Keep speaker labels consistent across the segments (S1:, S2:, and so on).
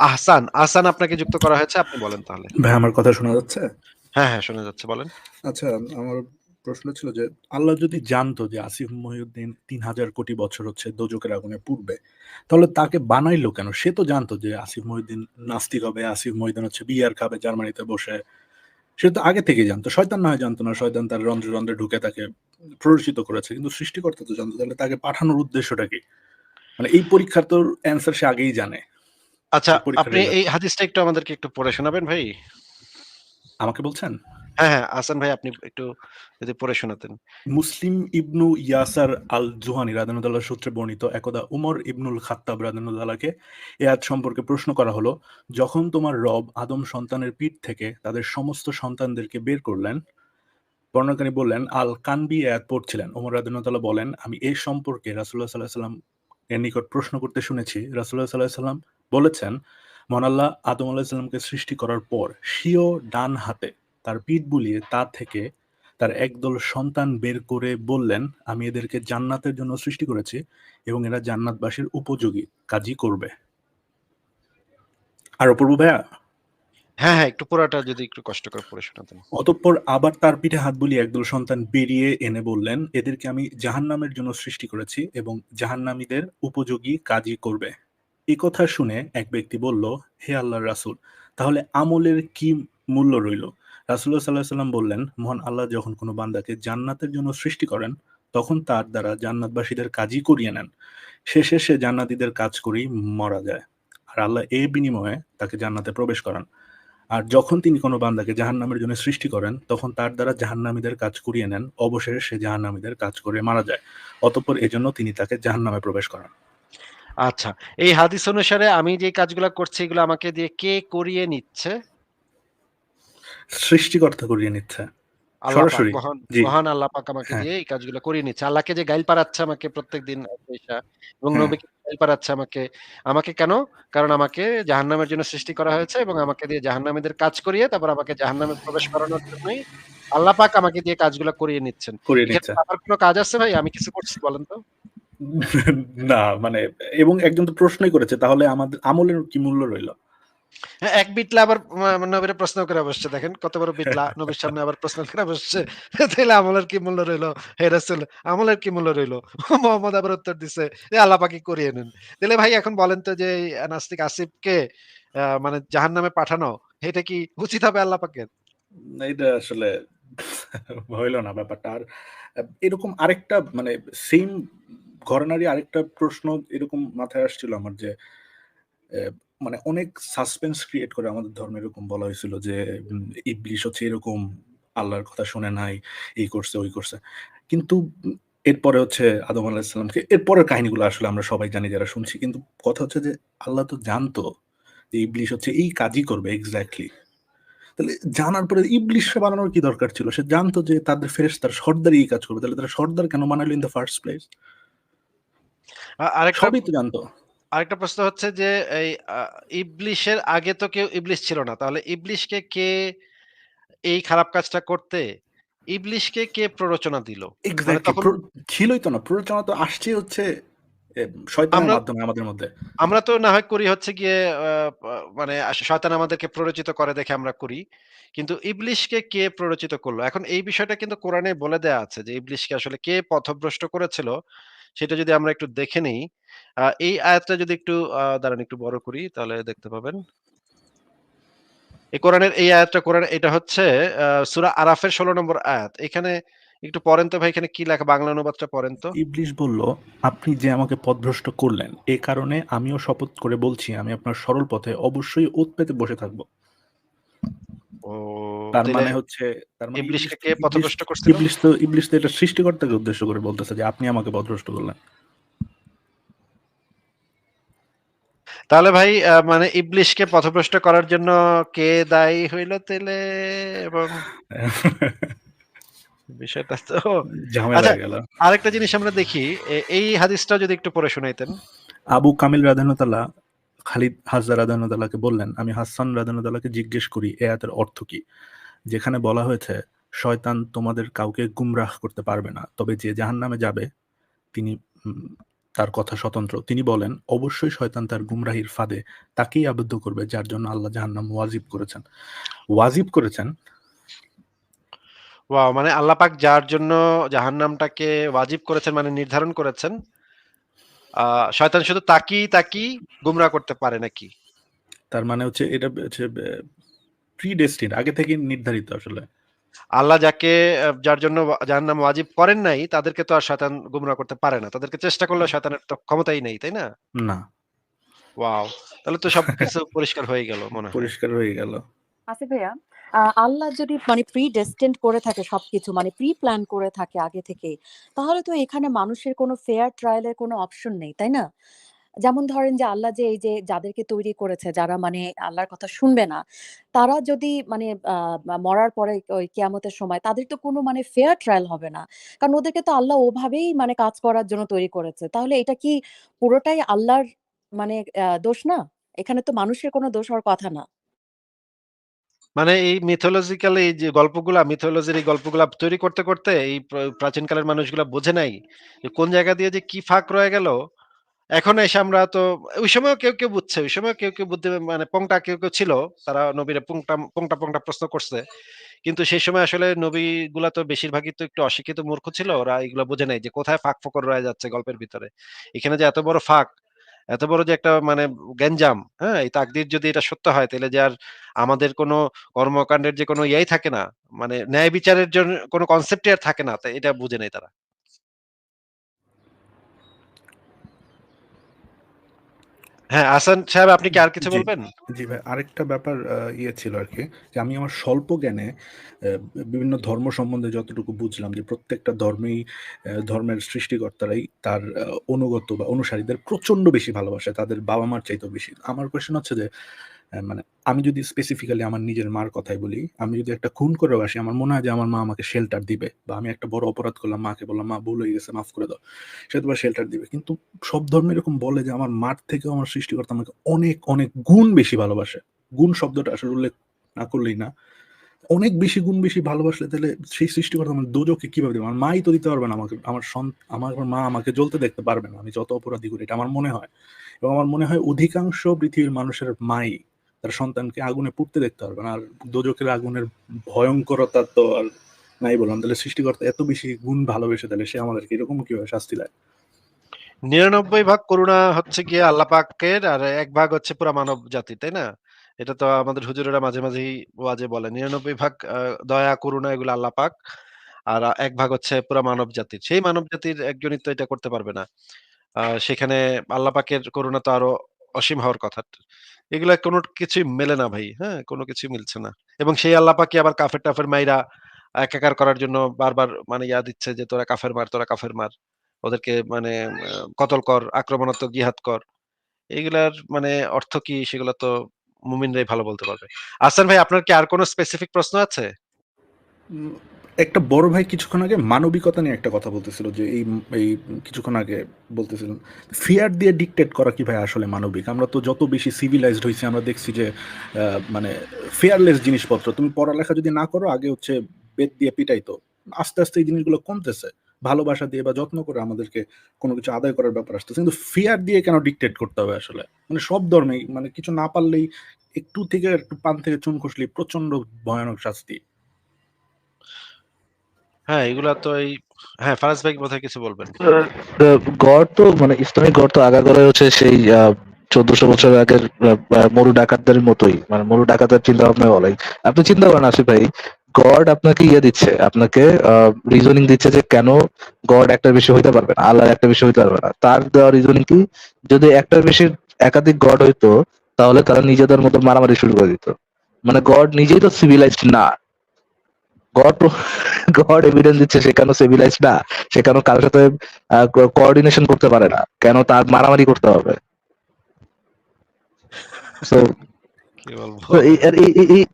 S1: আহসান, আহসান আপনাকে যুক্ত করা হয়েছে। আপনি বলেন তাহলে।
S2: ভাই আমার কথা শোনা যাচ্ছে?
S1: হ্যাঁ, হ্যাঁ শোনা যাচ্ছে বলেন।
S2: আচ্ছা, আমার প্রশ্ন ছিল যে আল্লাহ যদি জানতো যে আসিফ মহিউদ্দিন ৩,০০০ কোটি বছর হচ্ছে দোজখের আগুনে পুড়বে, তাহলে তাকে বানাইলো কেন? সে তো জানতো যে আসিফ মহিউদ্দিন নাস্তিক হবে, আসিফ মহিউদ্দিন হচ্ছে বিয়ার খাবে জার্মানিতে বসে। সে তো আগে থেকেই জানতো। শয়তান না হয় জানতো না। শয়তান তার রন্ধ্রে, রন্ধ্রে ঢুকে তাকে প্ররোচিত করেছে। কিন্তু সৃষ্টিকর্তা তো জানতো। তাহলে তাকে পাঠানোর উদ্দেশ্যটা কি? মানে এই পরীক্ষার তোর অ্যান্সার সে আগেই জানে।
S1: আচ্ছা,
S2: এই পরীক্ষার
S1: আপনি
S2: রেজাল্ট।
S1: এই হাদিসটা একটু আমাদেরকে একটু পড়ে শোনাবেন ভাই?
S2: আমাকে বলছেন?
S1: হ্যাঁ, হ্যাঁ, আহসান ভাই আপনি একটু যদি পড়ে শোনাতেন।
S2: মুসলিম ইবনু ইয়াসার আল জুহানি রাদিয়াল্লাহু সূত্রে বর্ণিত একদা উমর ইবনুল খাত্তাব রাদিয়াল্লাহুকে এ আয়াত সম্পর্কে প্রশ্ন করা হলো, যখন তোমার রব আদম সন্তানের পিঠ থেকে তাদের সমস্ত সন্তানদেরকে বের করলেন, বর্ণনাকারী বললেন, আল কানবি আয়াত পড়ছিলেন। ওমর রাদিয়াল্লাহু বলেন, আমি এই সম্পর্কে রাসূলুল্লাহ সাল্লাল্লাহু আলাইহি ওয়াসাল্লাম এর নিকট প্রশ্ন করতে শুনেছি। রাসূলুল্লাহ সাল্লাল্লাহু আলাইহি ওয়াসাল্লাম বলেছেন, মহান আল্লাহ আদম আলাইহিস সালামকে সৃষ্টি করার পর স্বীয় ডান হাতে তার পিঠ বুলিয়ে তা থেকে তার একদল সন্তান বের করে বললেন, আমি এদেরকে জান্নাতের জন্য সৃষ্টি করেছি এবং এরা জান্নাতবাসীর উপযোগী কাজই করবে। আর অপূর্ব ভাইয়া,
S1: হ্যাঁ, হ্যাঁ একটু পুরাটা যদি একটু কষ্ট করে পড়ে শোনাতেন।
S2: অতঃপর আবার তার পিঠে হাত বুলিয়ে একদল সন্তান বেরিয়ে এনে বললেন, এদেরকে আমি জাহান্নামের জন্য সৃষ্টি করেছি এবং জাহান্নামীদের উপযোগী কাজই করবে। এই কথা শুনে এক ব্যক্তি বলল, হে আল্লাহর রাসূল, তাহলে আমলের কি মূল্য রইল? রাসূলুল্লাহ সাল্লাল্লাহু আলাইহি ওয়াসাল্লাম বললেন, মহান আল্লাহ যখন কোনো বান্দাকে জান্নাতের জন্য সৃষ্টি করেন, তখন তার দ্বারা জান্নাতবাসীদের কাজই করিয়ে নেন। শেষে সে জান্নাতীদের কাজ করেই মারা যায়। আর আল্লাহ এর বিনিময়ে তাকে জান্নাতে প্রবেশ করান। আর যখন তিনি কোনো বান্দাকে জাহান্নামের জন্য সৃষ্টি করেন, তখন তার দ্বারা জাহান্নামীদের কাজ করিয়ে নেন। অবশেষে সে জাহান্নামীদের কাজ করে মারা যায়। অতঃপর এজন্য তিনি তাকে জাহান্নামে প্রবেশ করান।
S1: আচ্ছা, এই হাদিস অনুসারে আমি যে কাজগুলা করছি এগুলো আমাকে দিয়ে কে করিয়ে নিচ্ছে?
S2: সৃষ্টিকর্তা করিয়ে নিচ্ছে।
S1: আল্লাহ পাক,
S2: সরাসরি।
S1: মহান
S2: জি,
S1: মহান আল্লাহ পাক আমাকে
S2: হ্যাঁ।
S1: দিয়ে এই কাজগুলো করিয়ে নিচ্ছে। আল্লাহকে যে গাইল পাড়াচ্ছে আমাকে প্রত্যেকদিন আইসা এবং
S2: হ্যাঁ,
S1: নবীকে গাইল পাড়াচ্ছে আমাকে। আমাকে কেন? কারণ আমাকে জাহান্নামের জন্য সৃষ্টি করা হয়েছে এবং আমাকে দিয়ে জাহান্নামীদের কাজ করিয়ে তারপর আমাকে জাহান্নামে প্রবেশ করানোর জন্যই আল্লাহ পাক আমাকে দিয়ে কাজগুলা করিয়ে নিচ্ছেন।
S2: করিয়ে
S1: এখানে
S2: নিচ্ছে।
S1: কি আমার কোন কাজ আছে ভাই? আমি কিছু করছি বলেন তো?
S2: না মানে, এবং একজন তো প্রশ্নই করেছে, তাহলে আমাদের আমলের কি মূল্য রইল?
S1: হ্যাঁ, এক বিটলা আবার নবীরে প্রশ্ন করে বসছে দেখেন কত বড় বিটলা নবীর সামনে আবার প্রশ্ন করে বসছে। তাইলে আমলের কি মূল্য রইলো? হে রাসূল আমলের কি মূল্য রইলো? মোহাম্মদ আবার উত্তর দিছে যে আল্লাহ পাকই করিয়ে নেন। তাইলে ভাই এখন বলেন তো যে এই নাস্তিক আসিফকে মানে জাহান্নামে পাঠানো এটা কি উচিত হবে আল্লাহ পাকের?
S2: এইটা আসলে হইল না ব্যাপারটা। আর এরকম আরেকটা মানে সেইম ঘরানারই আরেকটা প্রশ্ন এরকম মাথায় আসছিল আমার যে, মানে অনেক সাসপেন্স ক্রিয়েট করে আমাদের ধর্মে এরকম বলা হয়েছিল যে, ইবলিস হচ্ছে এরকম, আল্লাহর কথা শুনে নাই, এই করছে, ওই করছে। কিন্তু এরপরে হচ্ছে আদম আলাইহিস সালামকে এরপরের কাহিনীগুলো আসলে আমরা সবাই জানি যারা শুনছি। কিন্তু কথা হচ্ছে যে আল্লাহ তো জানতো যে ইবলিস হচ্ছে এই কাজই করবে এক্সাক্টলি। তাহলে জানার পরে ইবলিসকে বানানোর কি দরকার ছিল? সে জানতো যে তাদের ফেরেশতার সর্দারই এই কাজ করবে। তাহলে তারা সর্দার কেন বানাইলো ইন দ্যা ফার্স্ট প্লেস?
S1: আরেকটা
S2: সবই তো জানতো।
S1: আরেকটা প্রশ্ন হচ্ছে যে এই ইবলিসের আগে তো কেউ ইবলিস ছিল না। তাহলে ইবলিসকে কে এই খারাপ কাজটা করতে ইবলিসকে কে প্ররোচনা দিল? মানে
S2: এক্সাক্টলি
S1: তখন
S2: ছিলই তো না। প্ররোচনা তো আসছেই হচ্ছে শয়তানের
S1: আমরা
S2: মাধ্যমে আমাদের মধ্যে।
S1: আমরা তো না হয় করি হচ্ছে গিয়ে আ পা মানে শয়তান আমাদেরকে প্ররোচিত করে দেখে আমরা করি। কিন্তু ইবলিসকে কে প্ররোচিত করলো? এখন এই বিষয়টা কিন্তু কোরআনে বলে দেয়া আছে যে ইবলিসকে আসলে কে পথভ্রষ্ট করেছিল সেটা যদি আমরা একটু দেখে নেই। এই আয়াতটা যদি একটু দাঁড়ান একটু বড় করি তাহলে দেখতে পাবেন। এই কোরআনের এই আয়াতটা এটা হচ্ছে সূরা আরাফের ১৬ নম্বর আয়াত। এখানে একটু পড়েন তো ভাই এখানে কি লেখা বাংলা অনুবাদটা পড়েন তো।
S2: ইবলিস বলল, "আপনি যে আমাকে পথভ্রষ্ট করলেন, এ কারণে আমিও শপথ করে বলছি আমি আপনার সরল পথে অবশ্যই ওঁৎ পেতে বসে থাকব।"
S1: ও
S2: তার
S1: তাইলে
S2: মানে হচ্ছে, তার মানে
S1: ইবলিসকে কে পথভ্রষ্ট করছিল?
S2: ইবলিস তো এটা সৃষ্টিকর্তাকে উদ্দেশ্য করে বলতেছে যে আপনি আমাকে পথভ্রষ্ট করলেন।
S1: তাহলে ভাই মানে ইবলিসকে পথভ্রষ্ট করার জন্য কে দায়ী হইল তাইলে? এবং বিষয়টা তো
S2: ঝামেলা
S1: আচ্ছা
S2: হয়ে গেল।
S1: আরেকটা জিনিস আমরা দেখি এই হাদিসটা যদি একটু পড়ে শোনাইতেন।
S2: আবু কামিল রাদিয়াল্লাহু খালিদ হাজ্জা রাদিয়াল্লাহু বললেন, আমি হাসান রাদিয়াল্লাহু জিজ্ঞেস করি এ আয়াতের অর্থ কি? যেখানে বলা হয়েছে, শয়তান তোমাদের কাউকে গুমরাহ করতে পারবে না। তবে যে জাহান্নামে যাবে তিনি উম তার কথা স্বতন্ত্র। তিনি বলেন, অবশ্যই শয়তান তার গুমরাহির ফাঁদে তাকেই আবদ্ধ করবে যার জন্য আল্লাহ জাহান্নাম ওয়াজিব করেছেন। ওয়াজিব করেছেন
S1: ওয়াও! মানে আল্লাহ পাক যার জন্য জাহান্নামটাকে ওয়াজিব করেছেন মানে নির্ধারণ করেছেন, আ শয়তান শুধু তাকিই গুমরাহ করতে পারে নাকি?
S2: তার মানে হচ্ছে এটা হচ্ছে প্রি-ডেস্টিনড, আগে থেকেই নির্ধারিত আসলে।
S1: আল্লাহ যাকে যার জন্য জাহান্নাম ওয়াজিব করেন নাই, তাদেরকে তো আর শয়তান গুমরাহ করতে পারে না। তাদেরকে চেষ্টা করলেও শয়তানের তো ক্ষমতাই নেই, তাই না?
S2: না,
S1: ওয়াও! তাহলে তো সবকিছু পরিষ্কার হয়ে গেল মনে হয়।
S2: পরিষ্কার হয়ে গেল।
S3: আসিফ ভাইয়া, আল্লাহ যদি মানে প্রি-ডেস্টিনড করে থাকে সবকিছু, মানে প্রি-প্ল্যান করে থাকে আগে থেকেই, তাহলে তো এখানে মানুষের কোনো ফেয়ার ট্রায়াল এর কোনো অপশন নেই, তাই না? যেমন ধরেন যে আল্লাহ যে এই যে যাদেরকে তৈরি করেছে, যারা মানে আল্লাহর কথা শুনবে না, তারা যদি মানে মরার পরে ওই কিয়ামতের সময় তাদের তো কোনো মানে ফেয়ার ট্রায়াল হবে না। কারণ ওদেরকে তো আল্লাহ ওভাবেই মানে কাজ করার জন্য তৈরি করেছে। তাহলে এটা কি পুরোটাই আল্লাহর মানে দোষ না? এখানে তো মানুষের কোনো দোষ হওয়ার কথা না।
S1: মানে এই মিথোলজিক্যাল এই যে গল্পগুলা, মিথোলজির এই গল্পগুলা তৈরি করতে এই প্রাচীনকালের মানুষগুলা বোঝে নাই যে কোন জায়গা দিয়ে যে কি ফাঁক রয়ে গেল। এখন এসে আমরা তো ওই সময়ও কেউ বুঝছে। ওই সময়ও কেউ বুদ্ধি মানে পংটা কেউ ছিল। তারা নবীরে পংটা প্রশ্ন করছে। কিন্তু সেই সময় আসলে নবীগুলা তো বেশিরভাগই তো একটু অশিক্ষিত মূর্খ ছিল। ওরা এগুলা বোঝে নাই যে কোথায় ফাঁক-ফোকর রয়ে যাচ্ছে গল্পের ভিতরে। এখানে যে এত বড় ফাঁক, এত বড় যে একটা মানে গ্যাঞ্জাম, হ্যাঁ? এই তাকদীর যদি এটা সত্য হয় তাইলে যে আর আমাদের কোনো কর্মকাণ্ডের যে কোনো ইয়েই থাকে না। মানে ন্যায় বিচারের জন্য কোনো কনসেপ্টই আর থাকে না। তো এটা বুঝে নাই তারা। হ্যাঁ, আহসান সাহেব আপনি কি আর কিছু
S2: জি,
S1: বলবেন?
S2: জি ভাই। আরেকটা ব্যাপার ইয়ে ছিল আরকি, যে আমি আমার স্বল্প জ্ঞানে বিভিন্ন ধর্ম সম্বন্ধে যতটুকু বুঝলাম যে প্রত্যেকটা ধর্মেই ধর্মের সৃষ্টিকর্তারাই তার অনুগত বা অনুসারীদের প্রচন্ড বেশি ভালোবাসে। তাদের বাবা-মার চাইতেও বেশি। আমার কোয়েশ্চেন হচ্ছে যে মানে আমি যদি স্পেসিফিক্যালি আমার নিজের মার কথাই বলি, আমি যদি একটা খুন করেও আসি, আমার মনে হয় যে আমার মা আমাকে শেল্টার দিবে। বা আমি একটা বড় অপরাধ করলাম, মাকে বললাম, "মা ভুল হয়ে গেছে, মাফ করে দাও।" সে হয়তোবা শেল্টার দিবে। কিন্তু সব ধর্ম এরকম বলে যে আমার মার থেকেও আমার সৃষ্টিকর্তা আমাকে অনেক, অনেক গুণ বেশি ভালোবাসে। গুণ শব্দটা আসলে উল্লেখ না করলেই না। অনেক বেশি গুণ বেশি ভালোবাসলে তাহলে সেই সৃষ্টিকর্তা আমার দোজখে কিভাবে দিবে? আমার মাই তো দিতে পারবে না আমাকে। আমার মা আমাকে জ্বলতে দেখতে পারবে না। আমি যত অপরাধী করি, এটা আমার মনে হয়। এবং আমার মনে হয় অধিকাংশ পৃথিবীর মানুষের মাই তার সন্তানকে আগুনে পুড়তে দেখতে পারবে না। আর দোজখের আগুনের ভয়ংকরতা তো আর নাই বললাম। তাহলে সৃষ্টিকর্তা এত বেশি গুণ ভালোবেসে তাহলে সে আমাদেরকে এরকম কিভাবে শাস্তি দেয়?
S1: ৯৯ ভাগ করুণা হচ্ছে গিয়ে আল্লাহ পাকের আর ১ ভাগ হচ্ছে পুরা মানব জাতির, তাই না? এটা তো আমাদের হুজুরেরা মাঝে মাঝেই ওয়াজে বলে। ৯৯ ভাগ দয়া করুণা এগুলো আল্লাহ পাক। আর ১ ভাগ হচ্ছে পুরা মানব জাতির। সেই মানব জাতির একজনই তো এটা করতে পারবে না। সেখানে আল্লাহ পাকের করুণা তো আরো অসীম হওয়ার কথা। এগুলা কোনো কিছুই মেলে না ভাই, হ্যাঁ? কোনো কিছুই মিলছে না। এবং সেই আল্লাহ পাকই আবার কাফের-টাফের মাইরা একাকার করার জন্য বারবার মানে দিচ্ছে যে, "তোরা কাফের মার, তোরা কাফের মার।" ওদেরকে মানে কতল কর, আক্রমণাত্মক জিহাদ কর। এগুলার মানে অর্থ কি সেগুলা তো মুমিনরাই ভালো বলতে পারবে। আহসান ভাই আপনার কি আর কোন স্পেসিফিক প্রশ্ন আছে?
S2: উম একটা বড় ভাই কিছুক্ষণ আগে মানবিকতা নিয়ে একটা কথা বলতেছিল যে এই কিছুক্ষণ আগে বলতেছিলেন, ফিয়ার দিয়ে ডিক্টেট করা কি ভাই আসলে মানবিক? আমরা তো যত বেশি সিভিলাইজড হইছি আমরা দেখছি যে মানে ফেয়ারলেস জিনিসপত্র। তুমি পড়ালেখা যদি না করো আগে হচ্ছে বেত দিয়ে পিটাইতো। আস্তে এই জিনিসগুলো কমতেছে। ভালোবাসা দিয়ে বা যত্ন করে আমাদেরকে কোনো কিছু আদায় করার ব্যাপার আসতেছে। কিন্তু ফিয়ার দিয়ে কেন ডিক্টেট করতে হবে আসলে? মানে সব ধর্মেই মানে কিছু না পারলেই একটু থেকে একটু পান থেকে চুন খসলেই প্রচন্ড ভয়ানক শাস্তি।
S1: হ্যাঁ, এগুলা তো এই হ্যাঁ, ফারাজ ভাই বোধহয় কিছু বলবেন।
S4: গড় তো মানে ইসলামিক গড় তো আগাগোড়াই হচ্ছে সেই ১৪০০ বছর আগের মরু ডাকাতদের মতোই, মানে মরু ডাকাতের চিন্তা ভাবনা বলাই। আপনি চিন্তা করেন আসিফ ভাই, গড আপনাকে দিচ্ছে, আপনাকে রিজনিং দিচ্ছে যে কেন গড একটার বেশি হইতে পারবে না, আল্লাহ একটা বেশি হইতে পারবে না। তার দেওয়া রিজনিং কি, যদি একটার বেশি একাধিক গড হইতো তাহলে তারা নিজেদের মতো মারামারি শুরু করে দিত। মানে গড নিজেই তো সিভিলাইজড না। গড গড এভিডেন্স দিচ্ছে সে কেন সিভিলাইজ না, সে কেন কারোর সাথে কোঅর্ডিনেশন করতে পারে না, কেন তার মারামারি করতে হবে। সো
S1: কি বলবো?
S4: তো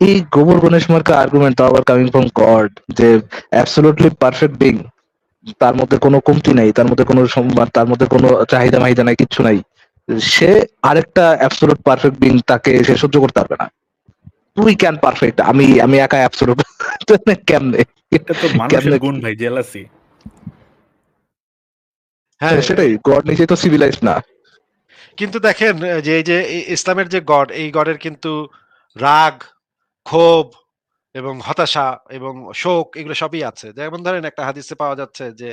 S4: এই গোবর গণেশ মার্কা আর্গুমেন্ট, তাও আবার কামিং ফ্রম গড, যে অ্যাবসলিউটলি পারফেক্ট বিং, তার মধ্যে কোনো কমতি নাই, তার মধ্যে কোনো তার মধ্যে কোনো চাহিদা মাহিদা নাই, কিচ্ছু নাই, সে আরেকটা অ্যাবসলিউট পারফেক্ট বিং, তাকে সে সহ্য করতে পারবে না। তুই কেন পারফেক্ট, আমি আমি একা অ্যাবসলিউট, কেমনে
S2: এটা তো মানুষের
S4: কেমনে
S2: গুণ ভাই, জেলাসি।
S1: হ্যাঁ,
S4: সেটাই, গড নিজে তো সিভিলাইজড না।
S1: কিন্তু দেখেন যে এই যে ইসলামের যে গড, এই গডের কিন্তু রাগ, ক্ষোভ এবং হতাশা এবং শোক এগুলো সবই আছে। যেমন ধরেন একটা হাদিসে পাওয়া যাচ্ছে যে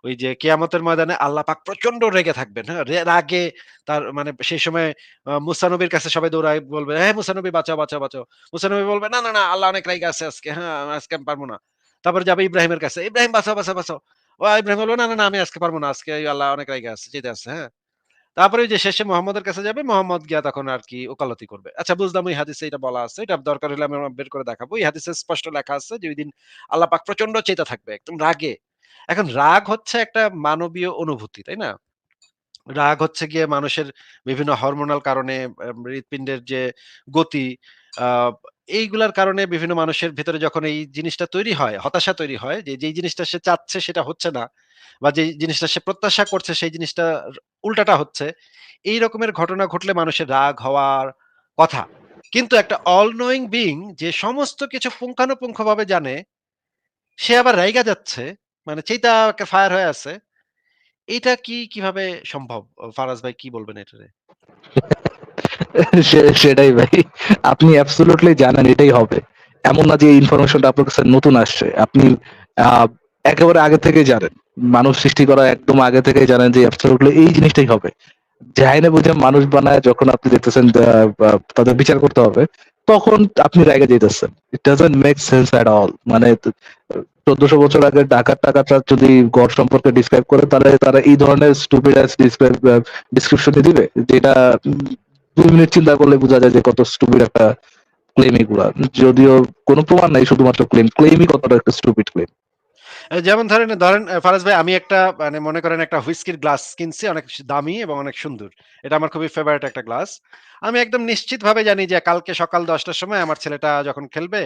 S1: ওই যে কিয়ামতের ময়দানে আল্লাহ পাক প্রচন্ড রেগে থাকবেন। হ্যাঁ? রাগে তার মানে সেই সময় মুসা নবীর কাছে সবাই দৌড়ায় বলবে, "হ্যাঁ, মুসা নবী বাঁচাও, বাঁচাও, বাঁচাও।" মুসা নবী বলবে, "না, না, না, আল্লাহ অনেক রাইগা আছে আজকে। হ্যাঁ, আজকে আমি পারব না।" তারপরে যাবে ইব্রাহিমের কাছে, "ইব্রাহিম বাঁচাও, বাঁচাও, বাঁচাও।" ইব্রাহিম বলবে, "না, না, না, আমি আজকে পারব না। আজকে আল্লাহ অনেক রাইগা আছে, চেতে আছে।" হ্যাঁ? তারপরে ওই যে শেষে মোহাম্মদের কাছে যাবে, মোহাম্মদ গিয়া তখন আরকি ওকালতি করবে। আচ্ছা বুঝলাম ওই হাদিসে এটা বলা আছে। এটা দরকার হলে আমি আমার বের করে দেখাবো। এই হাদিসে স্পষ্ট লেখা আছে যে ঐদিন আল্লাহ পাক প্রচন্ড চেতা থাকবে, একদম রাগে। এখন রাগ হচ্ছে একটা মানবীয় অনুভূতি, তাই না? রাগ হচ্ছে গিয়ে মানুষের বিভিন্ন হরমোনাল কারণে হৃৎপিণ্ডের যে গতি আ এইগুলার কারণে বিভিন্ন মানুষের ভেতরে যখন এই জিনিসটা তৈরি হয়, হতাশা তৈরি হয় যে যেই জিনিসটা সে চাচ্ছে সেটা হচ্ছে না বা যেই জিনিসটা সে প্রত্যাশা করছে সেই জিনিসটা উল্টাটা হচ্ছে। এই রকমের ঘটনা ঘটলে মানুষের রাগ হওয়ার কথা। কিন্তু একটা all knowing being যে সমস্ত কিছু পুঙ্খানুপুঙ্খভাবে জানে, সে আবার রাইগা যাচ্ছে। মানে চিতা ফায়ার হয়ে আছে। এটা কিভাবে সম্ভব? ফারাজ ভাই কি বলবেন এটারে?
S4: সেটাই ভাই। আপনি অ্যাবসোলিউটলি জানেন এটাই হবে। এমন না যে এই ইনফরমেশনটা আপনার কাছে নতুন আসছে। আপনি আহ, একেবারে আগে থেকেই জানেন। মানুষ সৃষ্টি করা একদম আগে থেকেই জানেন যে অ্যাবসোলিউটলি এই জিনিসটাই হবে। যাই না বুঝে মানুষ বানায়, যখন আপনি দেখতেছেন তাদের বিচার করতে হবে, তখন আপনি রেগে যেতেছেন। It doesn't make sense at all. মানে 1400 বছর আগে ডাকাত টাকাতরা যদি গড সম্পর্কে ডিসক্রাইব করে, তাহলে তারা এই ধরনের স্টুপিড ডিসক্রিপশন দিবে, যেটা 2 মিনিট চিন্তা করলে বোঝা যায় যে কত স্টুপিড একটা ক্লেম এগুলা। যদিও কোনো প্রমাণ নাই, শুধুমাত্র ক্লেমই কতটা একটা স্টুপিড ক্লেম।
S1: যেমন ধরেন ফারাজ ভাই আমি একটা মানে মনে করেন একটা হুইস্কির গ্লাস কিনছি অনেক দামি এবং অনেক সুন্দর। এটা আমার খুবই ফেভারিট একটা গ্লাস। আমি একদম নিশ্চিতভাবে জানি যে কালকে সকাল ১০ টার সময় আমার ছেলেটা যখন খেলবে,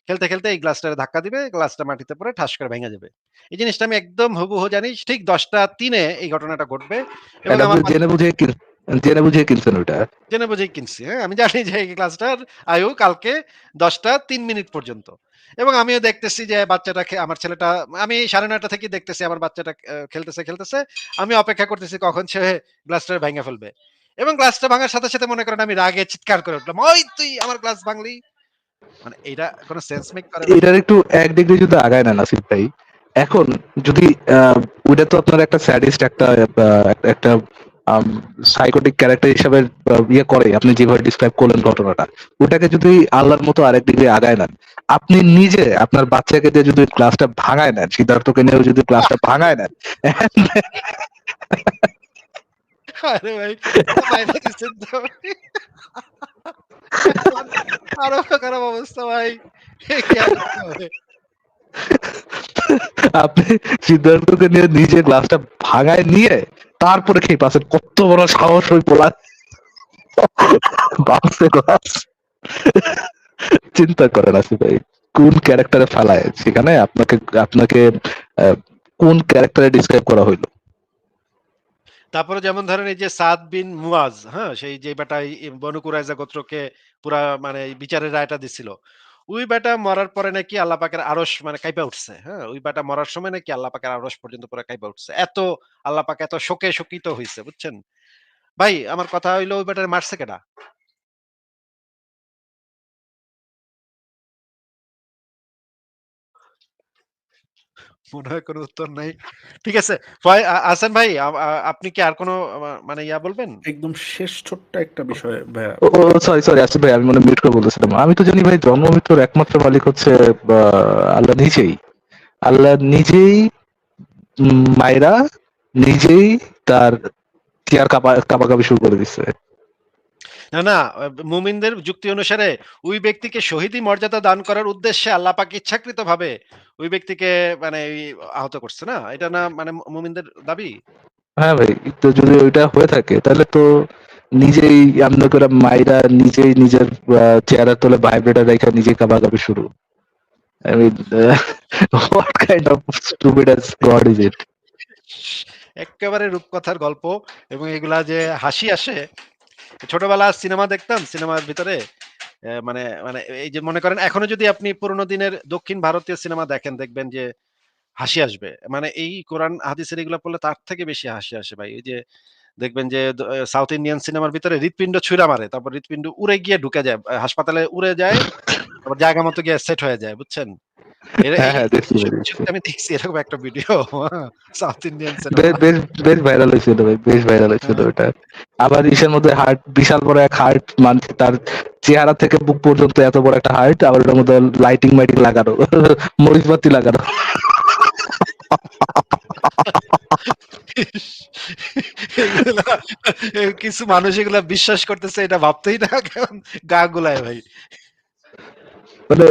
S1: খেলতে এই গ্লাসটারে ধাক্কা দিবে, গ্লাসটা মাটিতে পড়ে ঠাস করে ভেঙে যাবে। এই জিনিসটা আমি একদম হুবহু জানি। ঠিক ১০টা ৩ এ এই ঘটনাটা ঘটবে এবং
S4: এটা আপনি
S1: আমার
S4: জেনে বুঝে কিনছেন ওইটা।
S1: জেনে বুঝেই কিনছি। হ্যাঁ? আমি জানি যে এই ক্লাসটার আয়ু কালকে ১০টা ৩ মিনিট পর্যন্ত। এবং আমিও দেখতেছি যে বাচ্চাটা আমার ছেলেটা আমি ৯:৩০ থেকেই দেখতেছি আমার বাচ্চাটা খেলতেছে। আমি অপেক্ষা করতেছি কখন সে গ্লাসটা ভাইঙা ফেলবে। এবং গ্লাসটা ভাঙার সাথে মনে করেন আমি রাগে চিৎকার করে উঠলাম, "ওই তুই আমার গ্লাস ভাঙলি!" মানে এইটা কোন সেন্স মেক করে ভাই?
S4: এটার একটু ১ ডিগ্রি যদি আগায় না নাসিব ভাই, এখন যদি ওইটা তো আপনার একটা স্যাডিস্ট একটা একটা সাইকোটিক ক্যারেক্টার হিসাবে ইয়ে করে, আপনি যেভাবে ডিসক্রাইব করলেন ঘটনাটা, ওটাকে যদি আল্লাহর মতো ১ ডিগ্রি আগায় নেন, আপনি নিজে আপনার বাচ্চাকে দিয়ে যদি ক্লাসটা ভাঙায় নেন, সিদ্ধার্থকে নিয়েও যদি ক্লাসটা ভাঙায় নেন,
S1: আরে ভাই মাইরা দিছেন তো ভাই। এখন আরো খারাপ অবস্থা ভাই। কি আর করতে হবে?
S4: আপনি সিদ্ধার্থকে নিয়ে নিজে গ্লাসটা ভাঙায় নিয়ে তারপরে খেয়ে পাচ্ছেন, কত বড় সাহস ওই পোলা ভাঙছে গ্লাস। চিন্তা করেন আসিফ ভাই, কোন ক্যারেক্টারে ফেলায় সেখানে আপনাকে, আপনাকে আহ, কোন ক্যারেক্টারে ডিসক্রাইব করা হইলো।
S1: তারপরে যেমন ধরেন এই যে সাদ বিন মুয়াজ, হ্যাঁ? সেই যে বেটা বনু কুরাইজা গোত্রকে পুরা মানে এই বিচারের রায়টা দিছিল। ওই বেটা মরার পরে নাকি আল্লাহ পাকের আরশ মানে কাঁইপা উঠছে। হ্যাঁ? ওই বেটা মরার সময় নাকি আল্লাহ পাকের আরশ পর্যন্ত পুরা কাঁইপা উঠছে। এত আল্লাহ পাক এত শোকে শোকিত হইছে, বুঝছেন? ভাই আমার কথা হইলো ওই বেটারে মারছে কেডা? মনে হয় কোনো উত্তর নাই। ঠিক আছে। আহসান ভাই আপনি কি আর কোনো মানে বলবেন?
S2: একদম শেষ ছোট্ট একটা বিষয় ভাইয়া।
S4: ও সরি সরি আসিফ ভাই, আমি মনে মিউট করে বলতেছিলাম। আমি তো জানি ভাই, জন্ম মৃত্যুর একমাত্র মালিক হচ্ছে আল্লাহ নিজেই। আল্লাহ নিজেই মায়েরা নিজেই তার চেয়ার কাঁপাকাঁপি শুরু করে দিচ্ছে।
S1: না, মুমিনদের যুক্তি অনুসারে ওই ব্যক্তিকে শহীদি মর্যাদা দান করার উদ্দেশ্যে আল্লাহ পাক ইচ্ছাকৃতভাবে ওই ব্যক্তিকে মানে আহত করছে না? এটা না মানে মুমিনদের দাবি?
S4: হ্যাঁ ভাই, তো যদি ওইটা হয়ে থাকে তাহলে তো নিজেই এমন করে মাইরা নিজেই নিজের চেহারা তোলে ভাইব্রেটার রেখে নিজেই কাঁপাকাঁপি শুরু। I mean, what kind of stupid as God is it?
S1: এক্কেবারে রূপকথার গল্প এবং এগুলা যে হাসি আসে। ছোটবেলায় সিনেমা দেখতাম, সিনেমার ভিতরে মানে এই যে মনে করেন এখনো যদি আপনি পুরোনো দিনের দক্ষিণ ভারতীয় সিনেমা দেখেন দেখবেন যে হাসি আসবে। মানে এই কোরআন হাদিসের এগুলা পড়লে তার থেকে বেশি হাসি আসে ভাই। এই যে দেখবেন যে সাউথ ইন্ডিয়ান সিনেমার ভিতরে হৃৎপিণ্ড ছুঁড়া মারে। তারপর হৃৎপিণ্ড উড়ে গিয়ে ঢুকে যায়। হাসপাতালে উড়ে যায়, তারপর জায়গা মতো গিয়ে সেট হয়ে যায়। বুঝছেন?
S4: হ্যাঁ,
S1: এই
S4: হ্যাঁ, দেখছি ভাই,
S1: এসব কিছু
S4: দেখছি।
S1: আমি দেখছি এরকম একটা ভিডিও সাউথ ইন্ডিয়ান
S4: বেশ
S1: সিনেমা।
S4: বেশ বেশ ভাইরাল হয়েছিল ভাই, বেশ ভাইরাল হয়েছিল
S1: হ্যাঁ।
S4: ওটা। আবার ইসের মধ্যে হার্ট, বিশাল বড় এক হার্ট, মানে তার চেহারা থেকে বুক পর্যন্ত এত বড় একটা হার্ট, আবার ওটার মধ্যে লাইটিং মাইটিং লাগানো, মরিচ বাতি লাগানো।
S1: এগুলা কিছু মানুষ এগুলা বিশ্বাস করতেছে, এটা ভাবতেই না কেমন গা গুলায় ভাই।
S4: মানে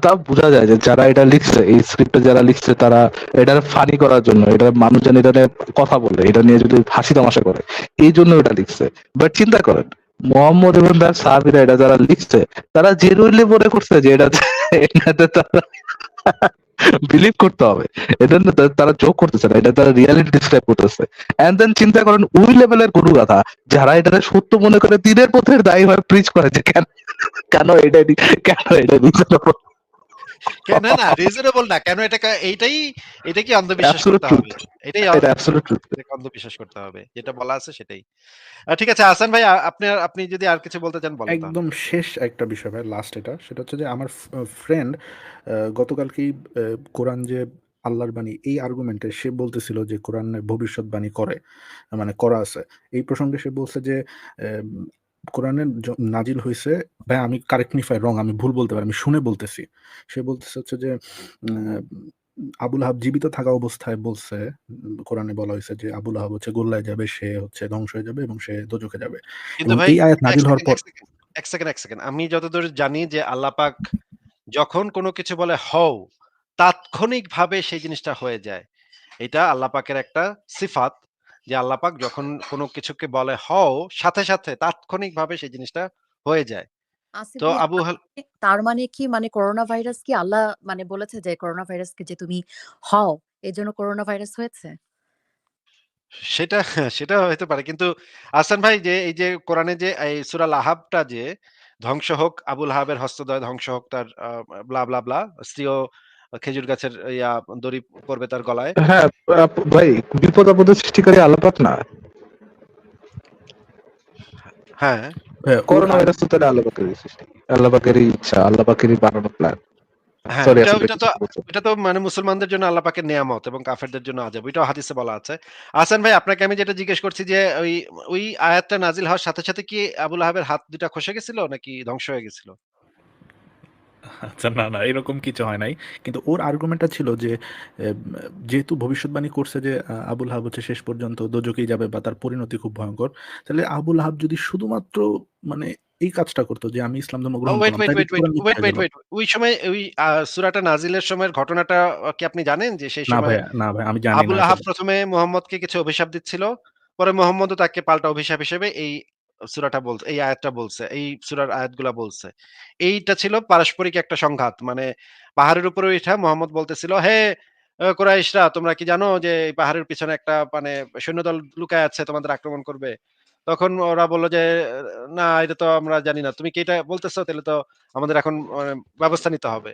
S4: তা বোঝা যায় যে যারা এটা লিখছে, এই স্ক্রিপ্টটা যারা লিখছে, তারা এটা ফানি করার জন্য, এটা মানুষ যেন এটা নিয়ে কথা বলে, এটা নিয়ে যদি হাসি তামাশা করে, এই জন্য এটা লিখছে। বাট চিন্তা করেন, মোহাম্মদ এবং তার সাহাবীরা এটা যারা লিখছে, তারা জেনুইনলি মনে করছে যে এটাতে তারা বিলিভ করতে হবে। এটা না, তারা জোক করতেছে না, এটা তারা রিয়ালিটি ডিসক্রাইব করতেছে। এন্ড দেন চিন্তা করেন ওই লেভেলের গরু গাথা যারা এটাকে সত্য মনে করে দিনের পথের দায়ী হয়ে প্রিচ করে যে কেন, কেন এটা কেন এটা reasonable?
S1: না, না রিজনেবল না। কেন এটা কি অন্ধবিশ্বাস
S4: Absolute
S1: করতে
S4: truth.
S1: হবে? এটাই
S4: এটা absolute truth.
S1: এটাকে অন্ধবিশ্বাস করতে হবে। যেটা বলা আছে সেটাই। ঠিক আছে হাসান ভাই, আপনি যদি আর কিছু বলতে চান বলেন তাহলে।
S2: একদম শেষ একটা বিষয় ভাই, লাস্ট এটা। সেটা হচ্ছে যে আমার ফ্রেন্ড গতকালকেই কোরআন যে আল্লাহর বাণী, এই আর্গুমেন্টে সে বলতেছিল যে কোরআনের ভবিষ্যৎবাণী করে, মানে করা আছে। এই প্রসঙ্গে সে বলছে যে আম কোরআনের নাজিল হইছে, ভাই আমি কারেক্ট মি ইফ আই রং, আমি ভুল বলতে পারি, আমি শুনে বলতেছি। সে বলতেছে হচ্ছে যে আবুল আহাব জীবিত থাকা অবস্থায় বলছে, কোরআনে বলা হয়েছে যে আবুল আহাব হচ্ছে গোল্লায় যাবে, সে হচ্ছে ধ্বংস হয়ে যাবে এবং সে দোজখে যাবে।
S1: কিন্তু
S2: এবং
S1: ভাই
S2: এই আয়াত
S1: এক
S2: নাজিল হওয়ার
S1: সেকেন্ড,
S2: পর
S1: এক সেকেন্ড। আমি যতদূর জানি যে আল্লাহ পাক যখন কোনো কিছু বলে হও, তাৎক্ষণিকভাবে সেই জিনিসটা হয়ে যায়। এটা আল্লাহ পাকের একটা সিফাত যে আল্লাহ পাক যখন কোনো কিছুকে বলে হও, সাথে, সাথে তাৎক্ষণিকভাবে সেই জিনিসটা হয়ে যায়।
S3: আসিফ
S1: তো
S3: ভাইয়া,
S1: আবু হাল
S3: তার মানে কি, মানে করোনা ভাইরাস কি আল্লাহ মানে বলেছে যে করোনা ভাইরাসকে যে তুমি হও, এজন্য করোনা ভাইরাস হয়েছে?
S1: সেটা সেটা হইতে পারে। কিন্তু আহসান ভাই যে এই যে কোরআনে যে এই সূরা লাহাবটা যে ধ্বংস হোক আবুল আহাবের হস্তদ্বয়, ধ্বংস হোক তার ব্লা, ব্লা, ব্লা স্ত্রীও খেজুর গাছের দড়ি পড়বে তার গলায়।
S4: হ্যাঁ, ভাই, বিপদ আপদের সৃষ্টিকারী আল্লাহ পাক না?
S1: হ্যাঁ,
S2: ওর
S4: করোনা ভাইরাস তো তাহলে আল্লাহ পাকেরই সৃষ্টি, আল্লাহ পাকেরই ইচ্ছা, আল্লাহ পাকেরই বানানো প্ল্যান।
S1: হ্যাঁ,
S4: সরি
S1: ওইটা
S4: আসলে
S1: ওইটা তো
S4: কিছু বলছেন।
S1: ওইটা তো মানে মুসলমানদের জন্য আল্লাহ পাকের নেয়ামত এবং কাফেরদের জন্য আযাব। ওইটাও হাদিসে বলা আছে। আহসান ভাই আপনাকে আমি যেটা জিজ্ঞেস করছি যে ওই আয়াতটা নাজিল হওয়ার সাথে, সাথে কি আবুল আহাবের হাত ২ টা খসে গেছিল নাকি ধ্বংস হয়ে গেছিল?
S2: আচ্ছা, না, না, এরকম কিছু হয় নাই। কিন্তু ওর আর্গুমেন্টটা ছিল যে যেহেতু ভবিষ্যৎবাণী করছে যে আবুল আহাব হচ্ছে শেষ পর্যন্ত দোজখেই যাবে বা তার পরিণতি খুব ভয়ঙ্কর। তাহলে আবুল আহাব যদি শুধুমাত্র মানে এই কাজটা করত যে আমি ইসলাম ধর্ম গ্রহণ
S1: ওয়েট,
S2: করলাম,
S1: ওয়েট,
S2: তাইলে
S1: ওয়েট,
S2: তো
S1: ওয়েট,
S2: কোরআন মিথ্যা
S1: ওয়েট,
S2: হয়ে
S1: ওয়েট,
S2: গেল।
S1: ওয়েট। ওই সময় সূরাটা নাজিলের সময়ের ঘটনাটা কি আপনি জানেন যে সেই
S2: না
S1: সময়
S2: ভাইয়া, না ভাই, আমি জানি না
S1: আবুল আহাব
S2: আসলে।
S1: ১ম এ মুহাম্মদকে কিছু অভিশাপ দিচ্ছিল। পরে মুহাম্মদও তাকে পাল্টা অভিশাপ হিসেবে এই সূরাটা বলছে, এই আয়াতটা বলছে, এই সূরার আয়াতগুলা বলছে। এইটা ছিল পারস্পরিক একটা সংঘাত। মানে পাহাড়ের উপরে উঠা মুহাম্মদ বলতেছিল, "হে কুরাইশরা, তোমরা কি জানো যে এই পাহাড়ের পিছনে একটা মানে সৈন্যদল লুকায় আছে, তোমাদের আক্রমণ করবে?" তখন ওরা বলল যে, "না, এটা তো আমরা জানি না। তুমি কি এটা বলতেছো? তাহলে তো আমাদের এখন ব্যবস্থা নিতে হবে।"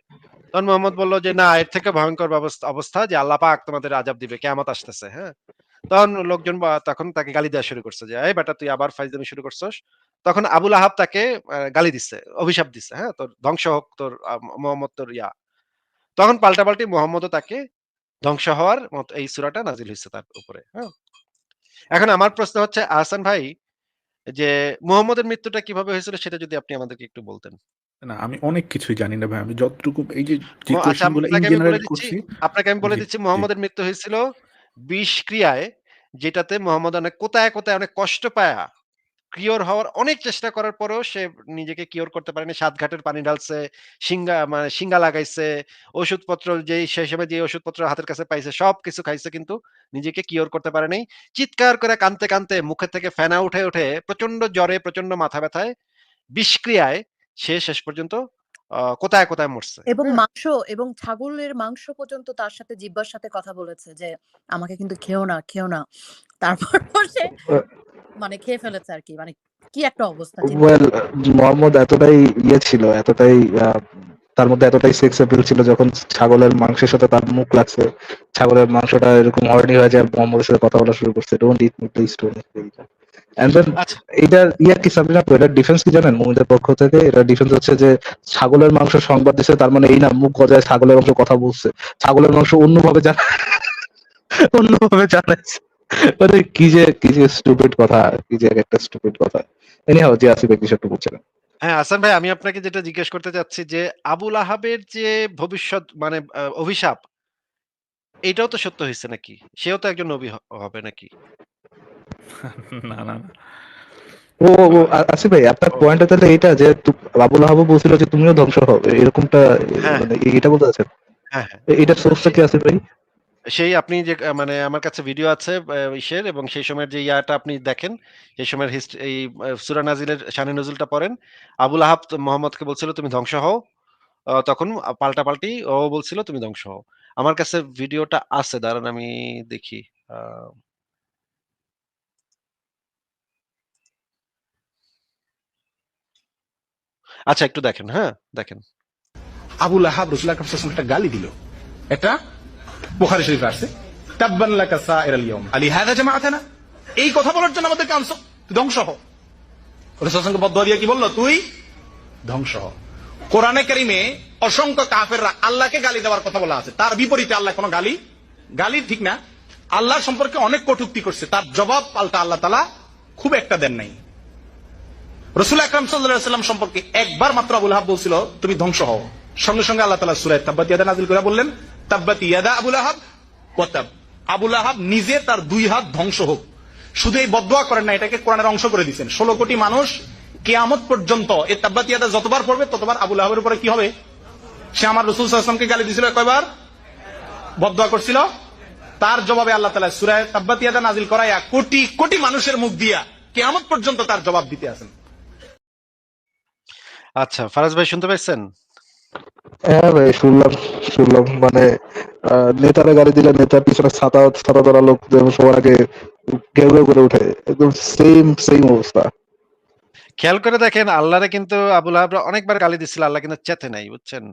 S1: তখন মুহাম্মদ বলল যে, "না, এর থেকে ভয়ংকর অবস্থা যে আল্লাহ পাক তোমাদের আযাব দিবে। কিয়ামত আসতেছে।" হ্যাঁ? তখন লোকজন তখন তাকে গালি দেয়া শুরু করছে যে, "এই বেটা তুই আবার ফাইজলামি শুরু করছস।" তখন আবুল আহাব তাকে গালি দিচ্ছে, অভিশাপ দিচ্ছে, হ্যাঁ? "তোর ধ্বংস হোক তোর মুহাম্মদ তোর ইয়া।" তখন পাল্টাপাল্টি মুহাম্মদও তাকে ধ্বংস হওয়ার মত এই সূরাটা নাজিল হইছে তার উপরে, হ্যাঁ? এখন আমার প্রশ্ন হচ্ছে আহসান ভাই যে মুহাম্মদের মৃত্যুটা কিভাবে হয়েছিল সেটা যদি আপনি আমাদেরকে একটু বলতেন।
S2: না, আমি অনেক কিছুই জানি না ভাই। আমি যতটুকু এই যে
S1: আচ্ছা
S2: কোয়েশ্চেন গুলো ইন জেনারেল করছি।
S1: আপনাকে আমি বলে
S2: জি,
S1: দিচ্ছি
S2: জি।
S1: মুহাম্মদের মৃত্যু হয়েছিল বিষক্রিয়ায়, যেটাতে মুহাম্মদ অনেক কোথায়, কোথায় অনেক কষ্ট পায়া কিওর হওয়ার অনেক চেষ্টা করার পরেও সে নিজেকে কিওর করতে পারেনি। ৭ ঘাটের পানি ঢালছে, মানে শিঙ্গা লাগাইছে, ওষুধপত্র সেই সময় যে ওষুধপত্র হাতের কাছে পাইছে সবকিছু খাইছে কিন্তু নিজেকে কিওর করতে পারে নাই। চিৎকার করে কাঁদতে, কাঁদতে মুখের থেকে ফেনা উঠে, উঠে প্রচন্ড জ্বরে, প্রচন্ড মাথা ব্যথায়, বিষক্রিয়ায় সে শেষ পর্যন্ত কোথায়, কোথায় মরছে।
S3: এবং
S1: হ্যাঁ?
S3: মাংস, এবং ছাগলের মাংস পর্যন্ত তার সাথে জিহ্বার সাথে কথা বলেছে যে আমাকে কিন্তু খেও না, খেও না। তারপরও সে মানে খেয়ে ফেলেছে আরকি। মানে কি একটা অবস্থা চিন্তা
S4: ওয়েল, মোহাম্মদ এতটাই ইয়ে ছিল, এতটাই তার মধ্যে এতটাই সেক্স অ্যাপিল ছিল যখন ছাগলের মাংসের সাথে তার মুখ লাগছে, ছাগলের মাংসটা এরকম হর্নি হয়ে যায়, মোহাম্মদের সাথে কথা বলা শুরু করছে, don't eat me please don't eat me. And then
S1: আচ্ছা,
S4: এটা ইয়া কি সাবরিনা আপু, এটা ডিফেন্স কি জানেন মুমিনের পক্ষ থেকে? এটা ডিফেন্স হচ্ছে যে ছাগলের মাংস সংবাদ দিচ্ছে, তার মানে এই না মুখ গজায় ছাগলের মাংস কথা বলছে, ছাগলের মাংস অন্যভাবে জানাচ্ছে। মানে কি যে স্টুপিড কথা, কি যে একটা স্টুপিড কথা। এনিহাও, যে আসিফ ভাই কিছু একটু বলছিলেন।
S1: হ্যাঁ, হাসান ভাই আমি আপনাকে যেটা জিজ্ঞেস করতে চাচ্ছি যে আবুল আহাবের যে ভবিষ্যৎ মানে অভিশাপ এটাও তো সত্য হইছে নাকি? সেও তো একজন নবী হবে নাকি?
S2: না, না, না।
S4: আসিফ ভাই আপনার
S1: ও
S4: পয়েন্টটা তাহলে এটা যে আবুল আহাবও বলছিল যে তুমিও ধ্বংস হবে, এরকমটা
S1: হ্যাঁ,
S4: মানে এটা বলতে চাচ্ছেন?
S1: হ্যাঁ, হ্যাঁ।
S4: এটার সোর্সটা
S1: সে
S4: কি আসিফ ভাই?
S1: সেই আপনি যে মানে আমার কাছে ভিডিও আছে ইসের এবং সেই সময়ের যে ইয়াটা আপনি দেখেন, সেই সময়ের এই সূরা নাজিলের শানে নজুলটা পড়েন। আবুল আহাব মুহাম্মদকে বলছিল তুমি ধ্বংস হও। তখন পাল্টাপাল্টি ও বলছিল তুমি ধ্বংস হও। আমার কাছে ভিডিওটা আছে দাঁড়ান আমি দেখি। আ আচ্ছা একটু দেখেন, হ্যাঁ? দেখেন।
S5: আবুল আহাব রাসূল আকরাম সাল্লাল্লাহু আলাইহি ওয়াসাল্লাম একটা গালি দিল। এটা বুখারী শরীফে আছে, তাব্বান লাকা সাইরাল ইয়াউম আলি হাযা জামাআতানা, এই কথা বলার জন্য আমাদেরকে আনছো, তুই ধ্বংস হ। রাসূল সাল্লাল্লাহু বদদুয়া দিয়ে কি বলল? তুই ধ্বংস হ। কোরআনে কারিমে অসংখ্য কাফেররা আল্লাহকে গালি দেওয়ার কথা বলা আছে, তার বিপরীতে আল্লাহ কোনো গালি ঠিক না, আল্লাহর সম্পর্কে অনেক কটূক্তি করছে, তার জবাব পাল্টা আল্লাহ তাআলা খুব একটা দেন নাই। রাসূল আকরাম সাল্লাল্লাহু আলাইহি ওয়াসাল্লাম সম্পর্কে একবার মাত্র আবুল আহাব বলছিল তুমি ধ্বংস হও, সঙ্গে সঙ্গে আল্লাহ তাআলা সূরা তাব্বাত ইয়াদা নাযিল করে বললেন তাব্বাত ইয়াদা আবুল আহাব ওয়া তাব, আবুল আহাব নিজে তার দুই হাত ধ্বংস হোক। শুধু এই বদদুয়া করেন না, এটাকে কোরআনের অংশ করে দিয়েছেন। 16 কোটি মানুষ কিয়ামত পর্যন্ত এই তাব্বাত ইয়াদা যতবার পড়বে ততবার আবুল আহাবের উপরে কি হবে? সে আমার রাসূল সাল্লাল্লাহু আলাইহি ওয়াসাল্লামকে গালি দিয়েছিল কয়বার, বদদুয়া করছিল, তার জবাবে আল্লাহ তাআলা সূরা তাব্বাত ইয়াদা নাযিল করায়া কোটি কোটি মানুষের মুখ দিয়া কিয়ামত পর্যন্ত তার জবাব দিতে আছেন।
S1: আচ্ছা, ফারাজ ভাই শুনতে পাইছেন?
S4: হ্যাঁ ভাই, শুনলাম মানে নেতারা গালি দিলে নেতার পিছনে ছাতা ধরা লোক যেমন সবার আগে ঘেউ ঘেউ করে উঠে, একদম সেম অবস্থা।
S1: খেয়াল করে দেখেন আল্লাহরে কিন্তু আবুল আহাবরা অনেকবার গালি দিছিল, আল্লাহ কিন্তু চেতে নাই, বুঝছেন?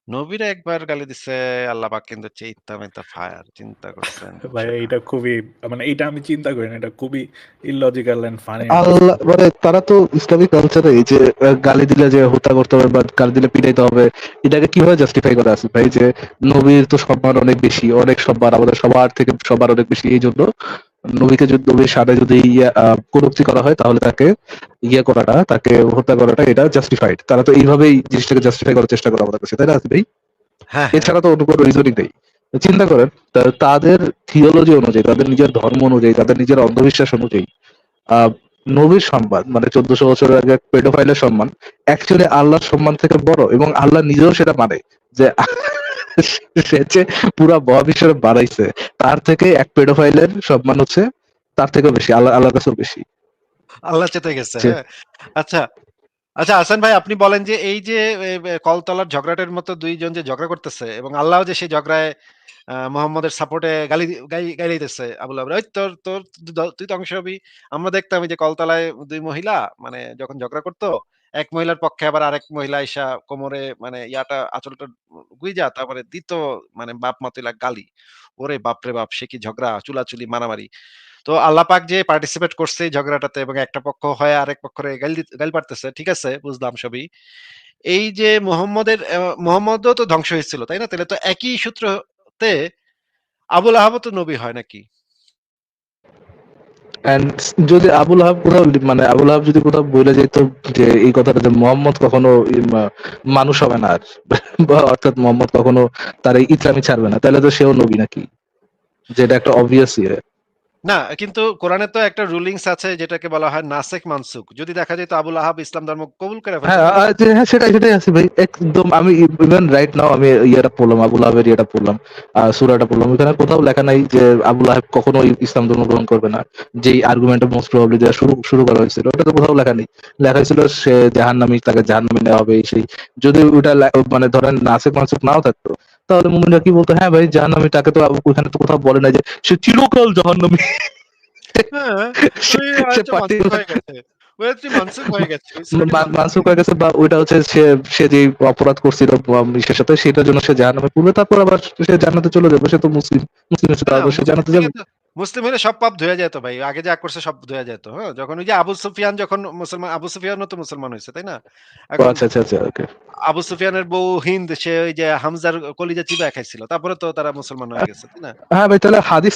S1: নবীরে একবার গালি দিছে, আল্লাহ পাক কিন্তু চেইত্তা মেইত্তা ফায়ার। চিন্তা করছেন
S2: ভাই
S1: বিষয়টা?
S2: এটা খুবই, মানে এটা আমি চিন্তা করি না, এটা খুবই ইললজিক্যাল এন্ড ফানি একটা
S4: আল্লাহ
S2: স্টেটমেন্ট।
S4: মানে তারা তো ইসলামিক কালচারে এই যে গালি দিলে যে হত্যা করতে হবে বা গালি দিলে পিটাইতে হবে, এটাকে কিভাবে জাস্টিফাই করে আসিফ ভাই? যে নবীর তো সম্মান অনেক বেশি, অনেক সম্মান আমাদের সবার থেকে সবার অনেক বেশি, এই জন্য নবীকে যদি নবীর সাথে যদি কটূক্তি করা হয় তাহলে তাকে করাটা, তাকে হত্যা করাটা এটা জাস্টিফাইড। তারা তো এইভাবেই জিনিসটাকে জাস্টিফাই করার চেষ্টা করে আমাদের কাছে, তাই না আসিফ ভাই?
S1: হ্যাঁ, হ্যাঁ।
S4: এছাড়া তো অন্য কোনো রিজনিং নেই। চিন্তা করেন তাদের থিওলজি অনুযায়ী, তাদের নিজের ধর্ম অনুযায়ী, তাদের নিজের অন্ধবিশ্বাস অনুযায়ী আহ নবীর সম্মান মানে 1400 বছরের আগে পেডোফাইলের সম্মান অ্যাকচুয়ালি আল্লাহর সম্মান থেকে বড়, এবং আল্লাহ নিজেও সেটা মানে যে সে যে পুরা মহাবিশ্বের বাড়াইছে, তার থেকে এক পেডোফাইলের সম্মান হচ্ছে তার থেকেও বেশি, আল্লাহর কাছেও বেশি।
S1: আল্লাহ চেতে গেছে,
S4: যে
S1: হ্যাঁ। আচ্ছা, আচ্ছা হাসান ভাই আপনি বলেন যে এই যে কলতলার ঝগড়াটার মতো ২ জন যে ঝগড়া করতেছে এবং আল্লাহও যে সেই ঝগড়ায় মুহাম্মদের সাপোর্টে গাইলাইতেছে আবুল আহাব, "ওই তুই তো অংশ হবি।" আমরা দেখতাম এই যে কলতলায় ২ মহিলা মানে যখন ঝগড়া করত, এক মহিলার পক্ষে আবার আরেক মহিলা আইসা কোমরে মানে ইয়াটা আঁচলটা গুইজা তারপরে দিত মানে বাপ মা তুইলা গালি। ওরে বাপরে বাপ! সে কি ঝগড়া, চুলাচুলি মারামারি। তো আল্লাহ পাক যে পার্টিসিপেট করছে এই ঝগড়াটাতে এবং একটা পক্ষ হয়ে আরেক পক্ষরে গাইল পারতেছে। ঠিক আছে, বুঝলাম সবই। এই যে মুহাম্মদও তো ধ্বংস হয়েছিল, তাই না? তাহলে তো একই সূত্রতে আবুল আহাবও তো নবী হয় নাকি?
S4: এন্ড যদি আবুল আহাব যদি কোথাও বলে যেত যে এই কথাটা যে মোহাম্মদ কখনো মানুষ হবে না আর, বা অর্থাৎ মোহাম্মদ কখনো তার এই ইসলামই ছাড়বে না, তাহলে তো সেও নবী নাকি? যেটা একটা অবভিয়াস
S1: না, কিন্তু কোরআনে তো একটা রুলিংস আছে যেটাকে বলা হয় নাসেখ মানসুখ। যদি দেখা যায় তো আবুল আহাব ইসলাম ধর্ম কবুল করে ফেলছে
S4: হ্যাঁ,
S1: তাহলে তো
S4: হ্যাঁ, সেটাই আছে ভাই, একদম। আমি ইভেন রাইট নাও আমি ইয়েটা পড়লাম, আবুল আহাবের ইয়েটা পড়লাম, সূরাটা পড়লাম, ওখানে কোথাও লেখা নাই যে আবুল আহাব কখনোই ইসলাম ধর্ম গ্রহণ করবে না। যেই আর্গুমেন্টটা মোস্ট প্রবাবলি দেওয়া শুরু করা হয়েছিল, ওটা তো কোথাও লেখা নেই। লেখা হয়েছিল সে জাহান্নামী, তাকে জাহান্নামে নেওয়া হবে, সেই যদি ওটা মানে ধরেন নাসিক মানসুক নাও থাকতো, তাহলে মুমিনরা কি বলতো, হ্যাঁ ভাই জাহান্নামী, তাকে তো ওখানে তো কোথাও বলে নাই যে সে চিরকাল জাহান্নামী।
S1: হ্যাঁ,
S4: সে
S1: ওই
S4: সে
S1: হয়তো মানসুখ
S4: পার্টিকুলার
S1: হয়ে গেছে। ওয়েত্রী মানসুখ হয়ে গেছে। ওই সূরাটি মানসুখ
S4: মানসুখ
S1: হয়ে
S4: হয়ে
S1: গেছে।
S4: গেছে, বা ওইটা হচ্ছে সে যে অপরাধ করছিল মিশের সাথে, সেটার জন্য সে জাহান্নামে পড়বে, তারপর আবার সে জান্নাতে চলে যাবে। সে তো মুসলিম, মুসলিম হচ্ছে,
S1: না,
S4: তারপর সে
S1: মুসলিম
S4: জান্নাতে
S1: হইলে
S4: যাবে।
S1: তো মুসলিম হইলে সব পাপ ধুয়ে যেত ভাই। আগে যা করছে সব ধুয়ে যেত। হ্যাঁ? যখন ওই যে আবু সুফিয়ান যখন মুসলমান, আবু সুফিয়ানও তো মুসলমান হইছে, তাই না?
S4: ও
S1: এখন
S4: আচ্ছা আচ্ছা আচ্ছা, ওকে।
S1: আবু সুফিয়ানের বউ হিন্দ, সে ওই যে হামজার কলিজা চিবায় খাইছিল। তারপরে তো তারা মুসলমান হয়ে গেছে, তাই না?
S4: হ্যাঁ ভাই, তাহলে হাদিস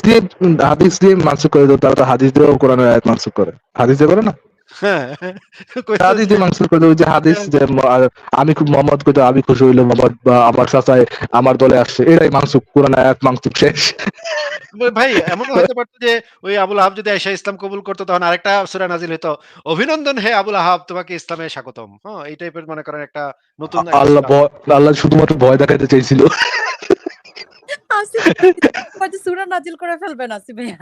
S4: দিয়ে মানসুখ করে দিত, তারা তো হাদিস দিয়েও কোরআনের আয়াত মানসুখ করে। হাদিস দিয়ে করে না?
S1: হ্যাঁ, কইতো
S4: হাদিস
S1: যে
S4: দিয়ে মানসুখ করে দেয়। ওই যে হাদিস যে আমি খুব মোহাম্মদ কইতো, আমি খুশি হইলো মোহাম্মদ বা আমার চাচায় আমার দলে আসছে, এটাই মানসুখ, কোরআনের আয়াত মানসুখ, শেষ।
S1: ভাই এমনও হইতে পারত যে ওই আবুল আহাব যদি আইসা ইসলাম কবুল করতো, তখন আরেকটা সূরা নাজিল হইতো, অভিনন্দন হে আবুল আহাব, তোমাকে ইসলামে স্বাগতম। হ্যাঁ? এই টাইপের মনে করেন একটা নতুন একটা
S4: আল্লাহ
S1: সূরা।
S4: আল্লাহ শুধুমাত্র ভয় দেখাইতে চাইছিল।
S3: আসিফ ভাইয়া হয়তো সূরা নাজিল করে ফেলবেন আসিফ ভাইয়া।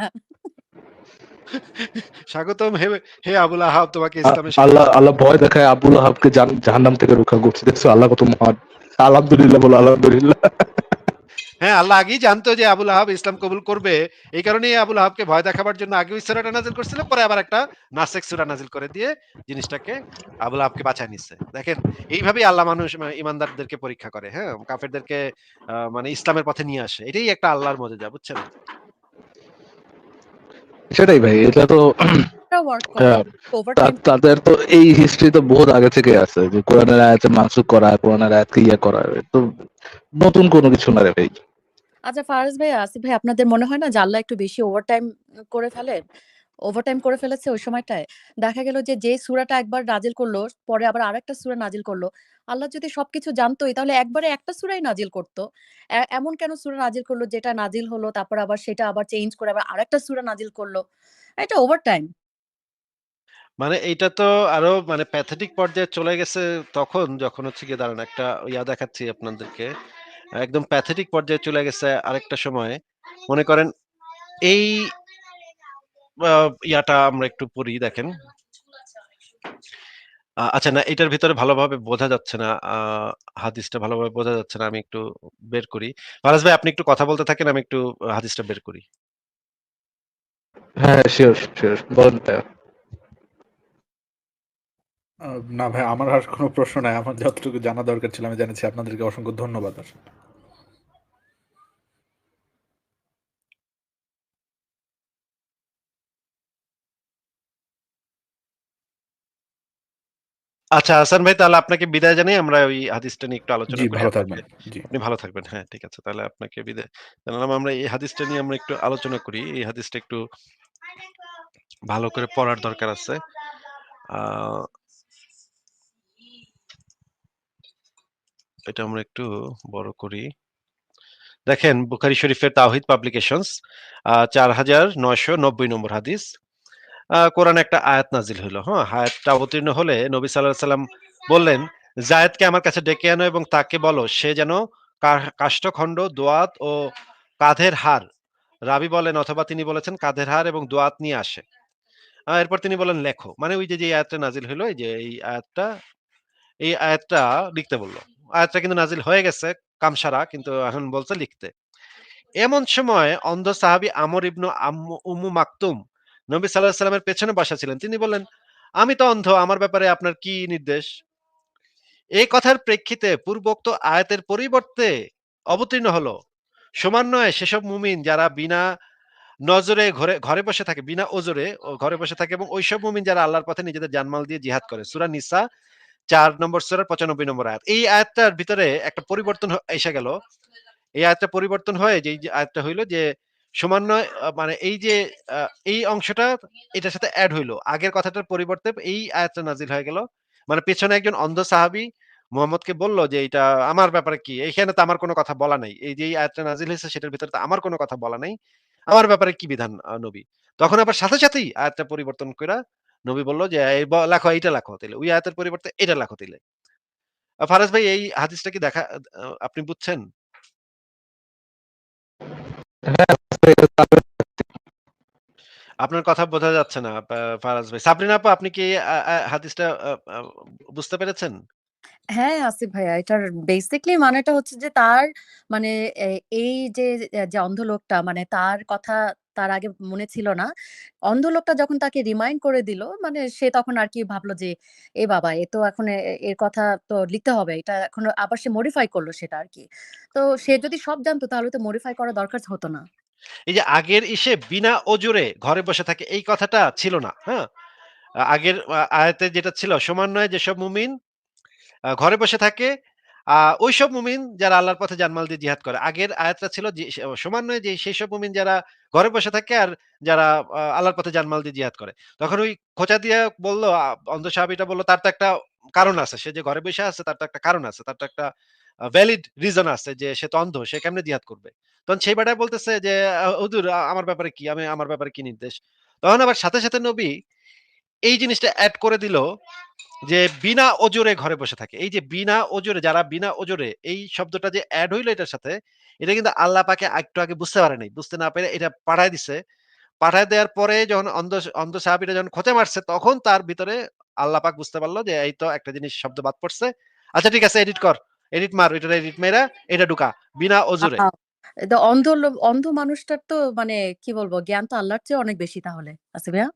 S1: স্বাগতম হে, হে আবুল আহাব, তোমাকে
S4: আ-
S1: ইসলামে
S4: আল্লাহ
S1: স্বাগতম।
S4: আল্লাহ ভয় দেখায় আবুল আহাবকে জাহান্নাম থেকে রক্ষা করছে। দেখছো আল্লাহ কত মহান। আলহামদুলিল্লাহ বলো, আলহামদুলিল্লাহ।
S1: হ্যাঁ, আল্লাহ আগেই জানতো যে আবুল আহাব ইসলাম কবুল করবে। এই কারণেই আবুল আহাবকে ভয় দেখাবার জন্য আগে ওই সূরাটা নাজিল করছিল, পরে আবার একটা নাসেখ সূরা নাজিল করে দিয়ে জিনিসটাকে আবুল আহাবকে বাঁচায় নিচ্ছে। দেখেন, এইভাবেই আল্লাহ মানুষ ঈমানদারদেরকে পরীক্ষা করে। হ্যাঁ? কাফেরদেরকে মানে ইসলামের পথে নিয়ে আসে। এটাই একটা আল্লাহর মজেজা, বুঝছেন?
S4: সেটাই ভাই, এটা তো
S3: এটা ওয়ার্ক করে।
S4: আহ,
S3: ওভারটাইম
S4: তাদের তো এই হিস্ট্রি তো বহুত আগে থেকে আছে, যে কোরআনের আয়াতে মানসুখ করা, কোরআনের আয়াতকে ইয়ে করা, এ তো নতুন কোনো কিছু না রে ভাই।
S3: আচ্ছা ফারাজ ভাই, আসিফ ভাই, আপনাদের মনে হয় না যে আল্লাহ একটু বেশি ওভারটাইম করে ফেলে? ওভারটাইম করে ফেলেছে ওই সময়টায়। দেখা গেল যে, যে সূরাটা একবার নাজিল করলো, পরে আবার আরেকটা সূরা নাজিল করলো। আল্লাহ যদি সবকিছু জানতই তাহলে একবারে একটা সূরাই নাজিল করত। এমন কেন সূরা নাজিল করলো যেটা নাজিল হলো তারপর আবার সেটা আবার চেঞ্জ করে আবার আরেকটা সূরা নাজিল করলো? এটা ওভারটাইম।
S1: মানে এইটা তো আরো মানে প্যাথেটিক পর্যায়ে চলে গেছে তখন, যখন হচ্ছে গিয়ে দাঁড়ান একটা ইয়া দেখাচ্ছি আপনাদেরকে। একদম প্যাথেটিক পর্যায়ে চলে গেছে আরেকটা সময়। মনে করেন এই ইয়াটা আমরা একটু পড়ি, দেখেন। আচ্ছা, না এটার ভিতরে ভালোভাবে বোঝা যাচ্ছে না। হাদিসটা ভালোভাবে বোঝা যাচ্ছে না। আমি একটু বের করি। ফারাজ ভাই, আপনি একটু কথা বলতে থাকেন, আমি একটু হাদিসটা বের করি।
S4: হ্যাঁ, শিওর শিওর, বলেন ভাইয়া।
S2: না ভাই, আমার আর কোনো প্রশ্ন নাই। আমার যতটুকু জানা দরকার ছিল আমি জানাচ্ছি। আপনাদেরকে অসংখ্য ধন্যবাদ আসলে।
S1: আচ্ছা হাসান ভাই, তাহলে আপনাকে বিদায় জানাই। আমরা ওই হাদিসটা নিয়ে একটু আলোচনা
S2: জি,
S1: করি।
S2: ভালো
S1: আপনাকে,
S2: থাকবেন। জি।
S1: আপনি ভালো থাকবেন। হ্যাঁ, ঠিক আছে। তাহলে আপনাকে বিদায় জানালাম। আমরা এই হাদিসটা নিয়ে আমরা একটু আলোচনা করি। এই হাদিসটা একটু ভালো করে পড়ার দরকার আছে। আ এটা আমরা একটু বড় করি। দেখেন, বুখারী শরীফের তাওহীদ পাবলিকেশনস ৪৯৯০ নম্বর হাদিস। কোরআনে একটা আয়াত নাজিল হইল। হ্যাঁ? আয়াতটা অবতীর্ণ হলে নবী সাল্লাল্লাহু আলাইহি সাল্লাম বললেন, "যায়েদকে আমার কাছে ডেকে আনো এবং তাকে বলো সে যেন কাষ্ঠখণ্ড, দোয়াত ও কাঁধের হাড়", রাবী বলেন অথবা তিনি বলেছেন কাঁধের হাড় এবং দোয়াত নিয়ে আসে। এরপর তিনি বললেন, "লেখো।" মানে ওই যে, যে আয়াতটা নাজিল হইল, এই যে এই আয়াতটা লিখতে বলল। আয়াতটা কিন্তু নাজিল হয়ে গেছে কামসারা, কিন্তু এখন বলছে লিখতে। এমন সময় অন্ধ সাহাবী আমর ইবনু উম্মু মাকতুম নবী সাল্লাল্লাহু আলাইহি সাল্লামের পেছনে বসা ছিলেন। তিনি বললেন, "আমি তো অন্ধ, আমার ব্যাপারে আপনার কি নির্দেশ?" এই কথার প্রেক্ষিতে পূর্বোক্ত আয়াতের পরিবর্তে অবতীর্ণ হলো, "সমন্বয়ে সেসব মুমিন যারা বিনা নজরে ঘরে ঘরে বসে থাকে, বিনা ওজরে ঘরে বসে থাকে, এবং ওইসব মুমিন যারা আল্লাহর পথে নিজেদের জানমাল দিয়ে জিহাদ করে।" সূরা নিসা ৪ নম্বর সূরার ৯৫ নম্বর আয়াত। এই আয়াতটার ভিতরে একটা পরিবর্তন এসে গেল। এই আয়াতটা পরিবর্তন হয়ে যে, এই যে আয়াতটা হইলো যে সমন্বয়, মানে এই যে আ এই অংশটা এটার সাথে এড হইলো। আগের কথাটার পরিবর্তে এই আয়াতটা নাজিল হয়ে গেল। মানে পেছনে একজন অন্ধ সাহাবী মুহাম্মদকে বলল যে, "এইটা আমার ব্যাপারে কি? এইখানে তো আমার কোন কথা বলা নাই। এই যে এই আয়াতটা নাজিল হইছে সেটার ভিতরে তো আমার কোন কথা বলা নাই। আমার ব্যাপারে কি বিধান নবী?" তখন আবার সাথে সাথেই আয়াতটা পরিবর্তন কইরা নবী বলল যে, "এই লেখো, এইটা লেখো তাইলে। ওই আয়াতের পরিবর্তে এটা লেখো তাইলে।" ফারাজ ভাই, এই হাদিসটা কি আপনি বুঝছেন?
S4: হ্যাঁ,
S1: আপনার কথা বোঝা যাচ্ছে না ফারাজ ভাই। সাবরিনা আপু, আপনি কি আ আ হাদিসটা বুঝতে পেরেছেন?
S3: হ্যাঁ, আসিফ ভাইয়া, এটার বেসিক্যালি মানেটা হচ্ছে যে তার মানে এ এই যে, যে অন্ধ লোকটা মানে তার কথা তার আগে মনে ছিল না। অন্ধ লোকটা যখন তাকে রিমাইন্ড করে দিল, মানে সে তখন আরকি ভাবলো যে, "এ বাবা! এ তো এখন এর কথা তো লিখতে হবে। এটা এখন" আবার সে মডিফাই করল সেটা আরকি। তো সে যদি সব জানতো তাহলে তো মডিফাই করার দরকার হতো না।
S1: এই যে আগের ইসে বিনা ওজরে ঘরে বসে থাকে এই কথাটা ছিল না। হ্যাঁ? আগের আয়াতে যেটা ছিল সমন্বয়ে যেসব মুমিন ঘরে বসে থাকে ওইসব মুমিন যারা আল্লাহর পথে জানমাল দিয়ে জিহাদ করে। আগের আয়াতটা ছিল যে সমন্বয়ে যে সেইসব মুমিন যারা ঘরে বসে থাকে আর যারা আল্লাহর পথে জানমাল দিয়ে জিহাদ করে। তখন ওই খোঁচা দিয়ে বলল অন্ধ সাহাবীটা বলল তার তো একটা কারণ আছে। সে যে ঘরে বইসা আছে তার তো একটা কারণ আছে। তার তো একটা ভ্যালিড রিজন আছে যে সে তো অন্ধ। সে কেমনে জিহাদ করবে? তখন সেই বেটায় বলতেছে যে, হুজুর আমার ব্যাপারে কি? আমার ব্যাপারে কি নির্দেশ?" তখন আবার সাথে, সাথে নবী এই জিনিসটা এড করে দিল যে বিনা ওজরে ঘরে বসে থাকে। এই যে বিনা ওজরে যারা বিনা ওজরে এই শব্দটা যে এড হইল এটার সাথে, এটা কিন্তু আল্লাহ পাকে একটু আগে বুঝতে পারে নাই। বুঝতে না পেরে এটা পাঠায় দিছে। পাঠায় দেওয়ার পরে যখন অন্ধ সাহাবীরা যখন খোঁচা মারছে তখন তার ভিতরে আল্লাহ পাক বুঝতে পারল যে এই তো একটা জিনিস শব্দ বাদ পড়ছে। আচ্ছা ঠিক আছে এডিট কর। এডিট মার, ওইটারে এডিট মাইরা এটা ঢুকা। বিনা ওজরে।
S3: আ অন্ধ মানুষটার তো মানে কি বলবো জ্ঞান তো আল্লাহর চেয়ে অনেক বেশি তাহলে। আসিফ ভাইয়া?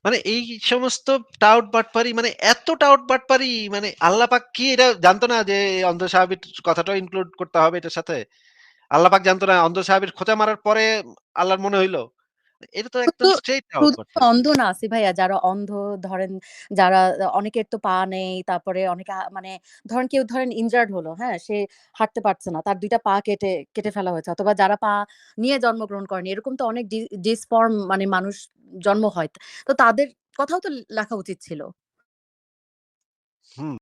S1: মানে এই সমস্ত টাউট বাটপারি মানে এত টাউট বাটপারি মানে আল্লাহ পাক কি এটা জানতো না যে এই অন্ধ সাহাবীর কথাটাও ইনক্লুড করতে হবে এটার সাথে? আল্লাহ পাক জানতো না অন্ধ সাহাবীর খোঁচা মারার পরে আল্লাহর মনে হইল? এটা তো একদম
S3: শুধু
S1: স্ট্রেইট টাউট
S3: শুধু তো
S1: বাটপারি।
S3: অন্ধ না আসিফ ভাইয়া, যারা অন্ধ ধরেন, যারা অনেকের তো পা নেই, তারপরে অনেকে মানে ধরেন কেউ ধরেন ইনজার্ড হলো, হ্যাঁ? সে হাঁটতে পারছে না। তার ২ টা পা কেটে ফেলা হয়েছে। অথবা যারা পা নিয়ে জন্মগ্রহণ করেনি, এরকম তো অনেক ডিসফর্ম মানে মানুষ জন্ম হয়। তো তাদের কথাও তো লেখা উচিত ছিল।
S1: হুম।